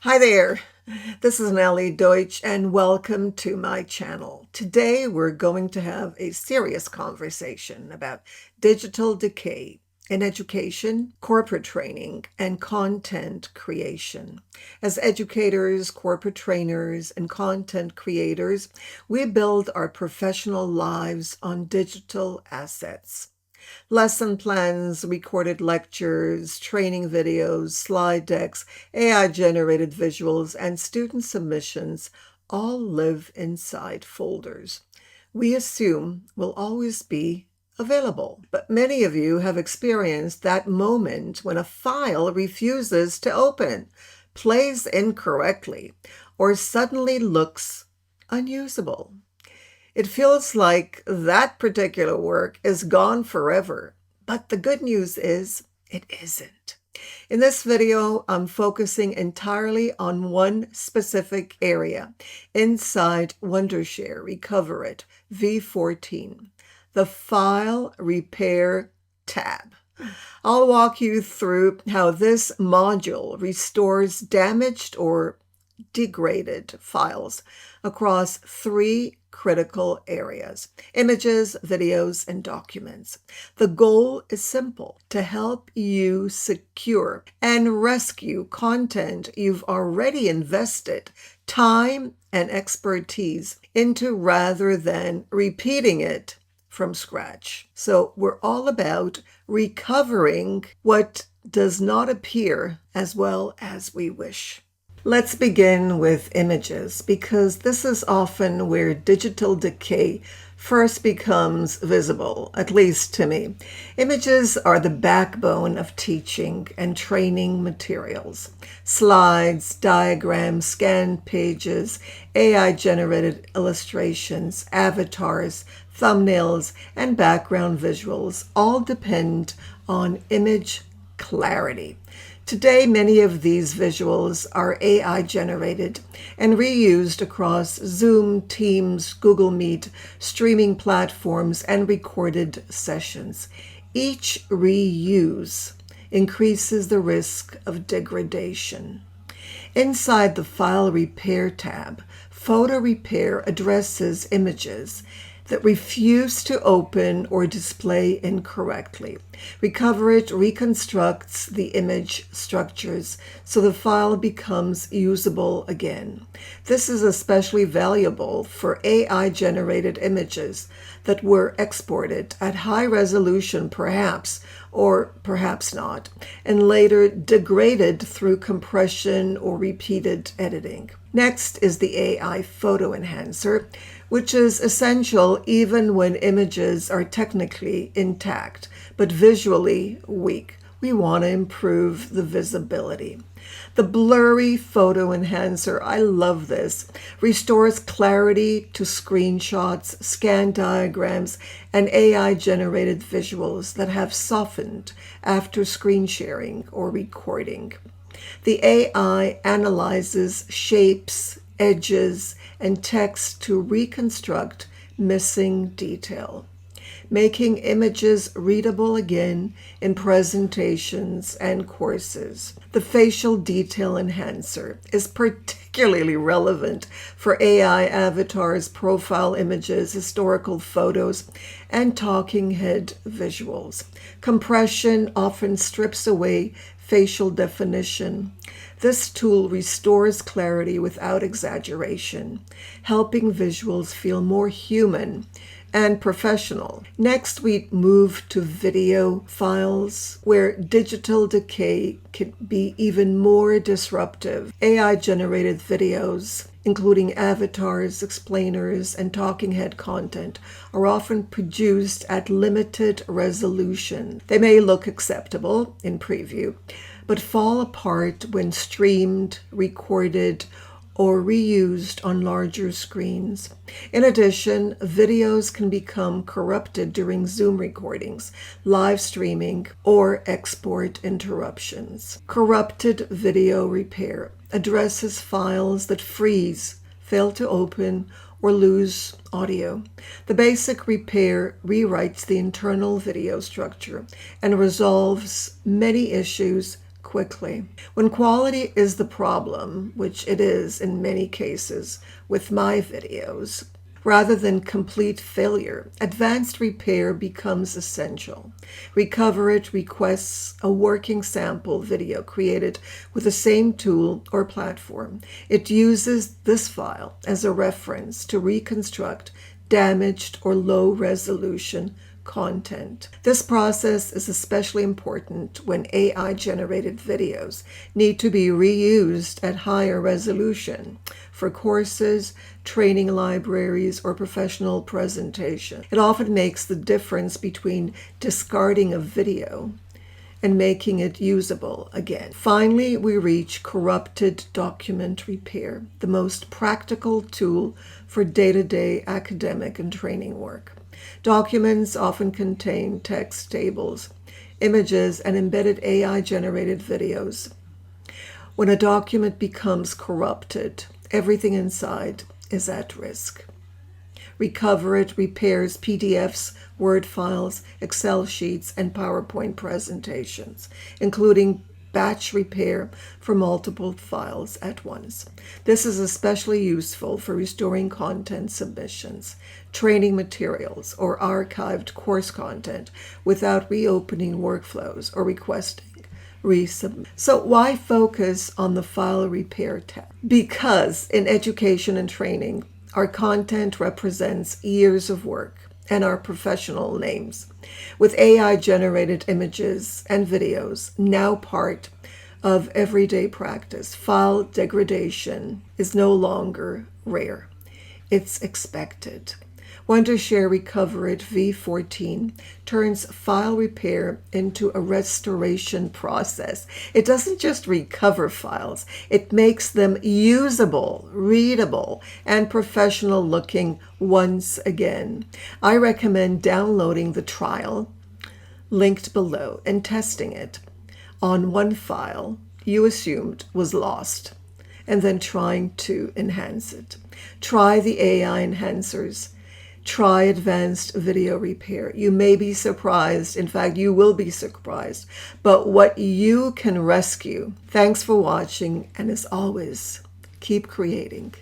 Hi there, this is Nellie Deutsch and welcome to my channel. Today we're going to have a serious conversation about digital decay in education, corporate training, and content creation. As educators, corporate trainers, and content creators, we build our professional lives on digital assets. Lesson plans, recorded lectures, training videos, slide decks, AI-generated visuals, and student submissions all live inside folders. We assume will always be available. But many of you have experienced that moment when a file refuses to open, plays incorrectly, or suddenly looks unusable. It feels like that particular work is gone forever, but the good news is it isn't. In this video, I'm focusing entirely on one specific area inside Wondershare Recoverit V14, the File Repair tab. I'll walk you through how this module restores damaged or degraded files across three critical areas: images, videos, and documents. The goal is simple: to help you secure and rescue content you've already invested time and expertise into rather than repeating it from scratch. So we're all about recovering what does not appear as well as we wish. Let's begin with images, because this is often where digital decay first becomes visible, at least to me. Images are the backbone of teaching and training materials. Slides, diagrams, scanned pages, AI-generated illustrations, avatars, thumbnails, and background visuals all depend on image clarity. Today, many of these visuals are AI generated and reused across Zoom, Teams, Google Meet, streaming platforms, and recorded sessions. Each reuse increases the risk of degradation. Inside the File Repair tab, Photo Repair addresses images that refuse to open or display incorrectly. Recoverit reconstructs the image structures so the file becomes usable again. This is especially valuable for AI-generated images that were exported at high resolution perhaps, or perhaps not, and later degraded through compression or repeated editing. Next is the AI Photo Enhancer, which is essential even when images are technically intact, but visually weak. We want to improve the visibility. The blurry photo enhancer, I love this, restores clarity to screenshots, scan diagrams, and AI-generated visuals that have softened after screen sharing or recording. The AI analyzes shapes, edges, and text to reconstruct missing detail, making images readable again in presentations and courses. The facial detail enhancer is particularly relevant for AI avatars, profile images, historical photos, and talking head visuals. Compression often strips away facial definition. This tool restores clarity without exaggeration, helping visuals feel more human and professional. Next, we move to video files, where digital decay can be even more disruptive. AI-generated videos, including avatars, explainers, and talking head content, are often produced at limited resolution. They may look acceptable in preview, but fall apart when streamed, recorded, or reused on larger screens. In addition, videos can become corrupted during Zoom recordings, live streaming, or export interruptions. Corrupted video repair addresses files that freeze, fail to open, or lose audio. The basic repair rewrites the internal video structure and resolves many issues quickly. When quality is the problem, which it is in many cases with my videos, rather than complete failure, advanced repair becomes essential. Recoverit requests a working sample video created with the same tool or platform. It uses this file as a reference to reconstruct damaged or low-resolution content. This process is especially important when AI-generated videos need to be reused at higher resolution for courses, training libraries, or professional presentation. It often makes the difference between discarding a video and making it usable again. Finally, we reach corrupted document repair, the most practical tool for day-to-day academic and training work. Documents often contain text tables, images, and embedded AI-generated videos. When a document becomes corrupted, everything inside is at risk. Recoverit repairs PDFs, Word files, Excel sheets, and PowerPoint presentations, including batch repair for multiple files at once. This is especially useful for restoring content submissions, training materials, or archived course content without reopening workflows or requesting resubmit. So why focus on the file repair tab? Because in education and training, our content represents years of work and our professional names. With AI-generated images and videos now part of everyday practice, file degradation is no longer rare. It's expected. Wondershare Recoverit V14 turns file repair into a restoration process. It doesn't just recover files, it makes them usable, readable, and professional looking once again. I recommend downloading the trial linked below and testing it on one file you assumed was lost, and then trying to enhance it. Try the AI enhancers. Try advanced video repair. You may be surprised. In fact, you will be surprised. But what you can rescue. Thanks for watching, and as always, keep creating.